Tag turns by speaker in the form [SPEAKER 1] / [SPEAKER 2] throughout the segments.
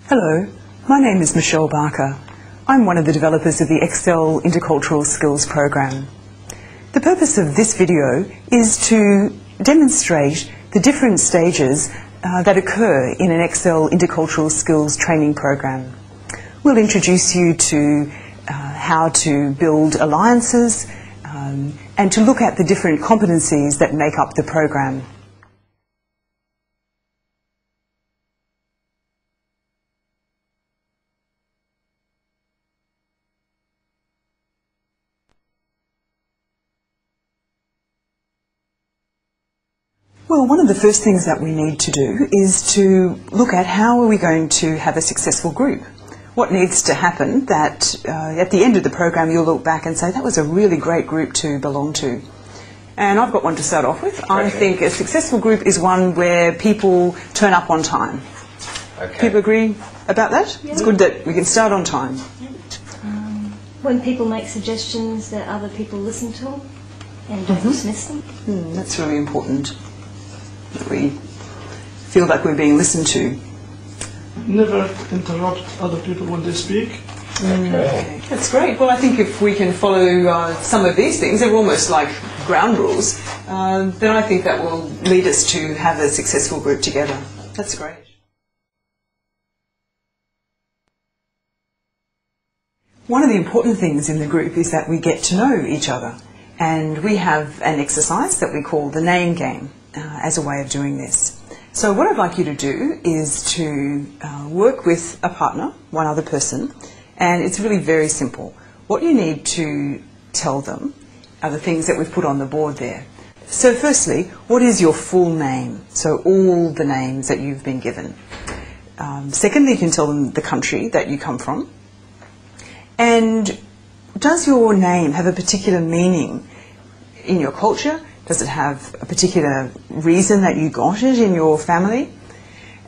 [SPEAKER 1] Hello, my name is Michelle Barker. I'm one of the developers of the ExcelL Intercultural Skills program. The purpose of this video is to demonstrate the different stages that occur in an ExcelL Intercultural Skills training program. We'll introduce you to how to build alliances and to look at the different competencies that make up the program. Well, one of the first things that we need to do is to look at how are we going to have a successful group. What needs to happen that at the end of the program you'll look back and say that was a really great group to belong to. And I've got one to start off with. I think a successful group is one where people turn up on time.
[SPEAKER 2] Okay.
[SPEAKER 1] People agree about that? Yeah. It's good that we can start on time.
[SPEAKER 3] When people make suggestions that other people listen to and don't dismiss them.
[SPEAKER 1] That's really important. That we feel like we're being listened to.
[SPEAKER 4] Never interrupt other people when they speak.
[SPEAKER 1] Okay. That's great. Well, I think if we can follow some of these things, they're almost like ground rules, then I think that will lead us to have a successful group together. That's great. One of the important things in the group is that we get to know each other, and we have an exercise that we call the name game as a way of doing this. So what I'd like you to do is to work with a partner, one other person, and it's really very simple. What you need to tell them are the things that we've put on the board there. So firstly, what is your full name? So all the names that you've been given. Secondly, you can tell them the country that you come from. And does your name have a particular meaning in your culture? Does it have a particular reason that you got it in your family?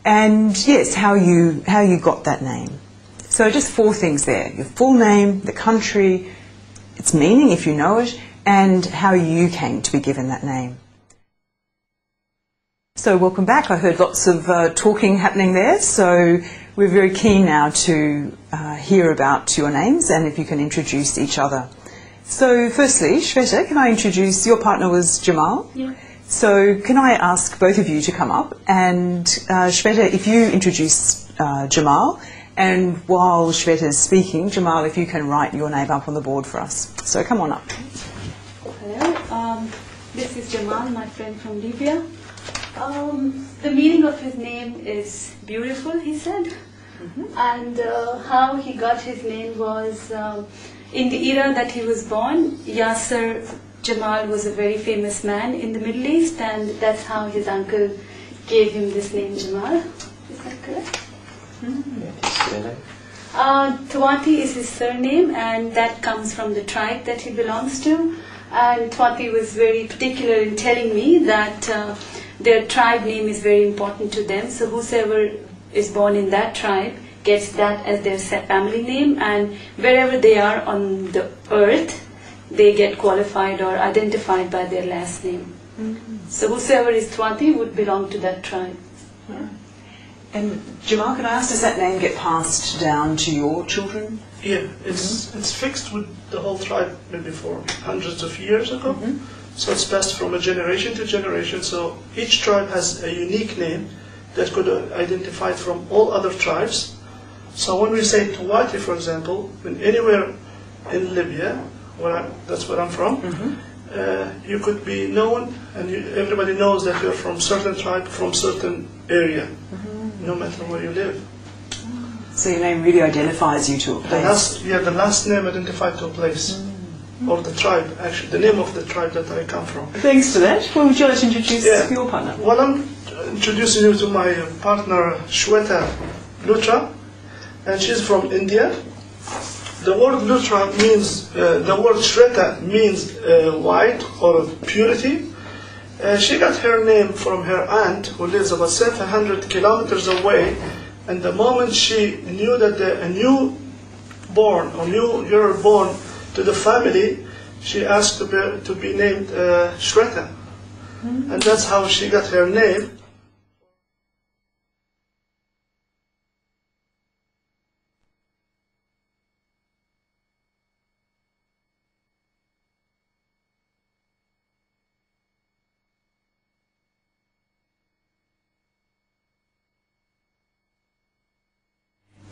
[SPEAKER 1] And yes, how you got that name. So just 4 things there. Your full name, the country, its meaning if you know it, and how you came to be given that name. So welcome back. I heard lots of talking happening there. So we're very keen now to hear about your names and if you can introduce each other. So firstly, Shweta, can I introduce, your partner was Jamal?
[SPEAKER 3] Yeah.
[SPEAKER 1] So can I ask both of you to come up, and Shweta, if you introduce Jamal, and while Shweta is speaking, Jamal, if you can write your name up on the board for us. So come on up.
[SPEAKER 5] Hello, this is Jamal, my friend from Libya. The meaning of his name is beautiful, he said. And how he got his name was in the era that he was born. Yasser Jamal was a very famous man in the Middle East, and that's how his uncle gave him this name Jamal. Is that correct? Twati is his surname, and that comes from the tribe that he belongs to. And Twati was very particular in telling me that their tribe name is very important to them. So whosoever is born in that tribe gets that as their family name, and wherever they are on the earth, they get qualified or identified by their last name. So whosoever is Twati would belong to that tribe.
[SPEAKER 1] Yeah. And Jamal, can I ask, does that name get passed down to your children?
[SPEAKER 4] Yeah, it's fixed with the whole tribe maybe for hundreds of years ago. So it's passed from a generation to generation. So each tribe has a unique name that could identify it from all other tribes. So when we say Tuwati, for example, when anywhere in Libya, that's where I'm from, you could be known, and everybody knows that you're from certain tribe, from certain area, no matter where you live.
[SPEAKER 1] So your name really identifies you to a place.
[SPEAKER 4] The last name identified to a place, or the tribe, actually, the name of the tribe that I come from.
[SPEAKER 1] Thanks for that. Well, would you like to introduce your partner?
[SPEAKER 4] Well, I'm introducing you to my partner, Shweta Lutra, and she's from India. The word Lutra means, the word Shweta means white or purity. She got her name from her aunt, who lives about 700 kilometers away, and the moment she knew that a you're born to the family, she asked to be named Shweta. And that's how she got her name.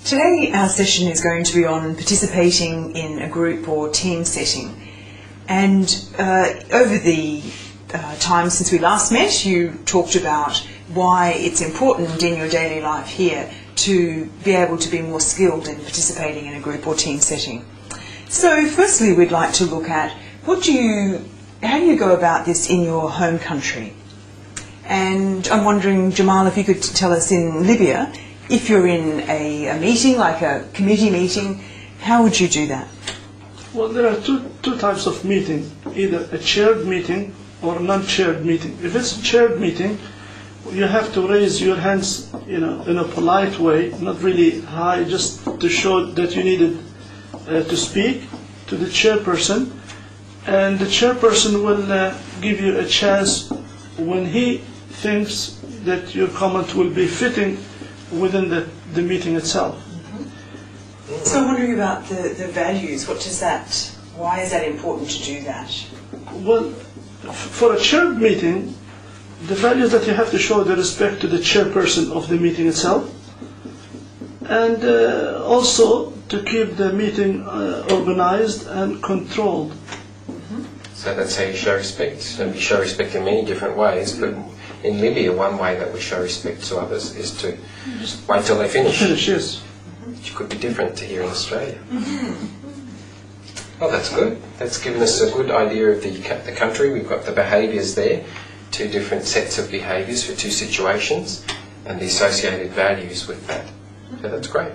[SPEAKER 1] Today our session is going to be on participating in a group or team setting. And over the time since we last met, you talked about why it's important in your daily life here to be able to be more skilled in participating in a group or team setting. So firstly, we'd like to look at how do you go about this in your home country? And I'm wondering, Jamal, if you could tell us in Libya, if you're in a meeting, like a committee meeting, how would you do that?
[SPEAKER 4] Well, there are two types of meeting, either a chaired meeting or a non-chaired meeting. If it's a chaired meeting, you have to raise your hands, in a polite way, not really high, just to show that you needed to speak to the chairperson, and the chairperson will give you a chance when he thinks that your comment will be fitting within the meeting itself.
[SPEAKER 1] Mm-hmm. So I'm wondering about the values. Why is that important to do that?
[SPEAKER 4] Well, for a chaired meeting, the values that you have to show the respect to the chairperson of the meeting itself, and also to keep the meeting organized and controlled.
[SPEAKER 2] So that's how you show respect. And we show respect in many different ways, but in Libya, one way that we show respect to others is to just wait till they finish.
[SPEAKER 4] Yes.
[SPEAKER 2] Which could be different to here in Australia. Well, that's good. That's given us a good idea of the country. We've got the behaviours there, two different sets of behaviours for two situations, and the associated values with that. So that's great.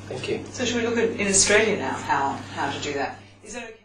[SPEAKER 2] Thank you.
[SPEAKER 1] So should we look at in Australia now how to do that? Is that okay?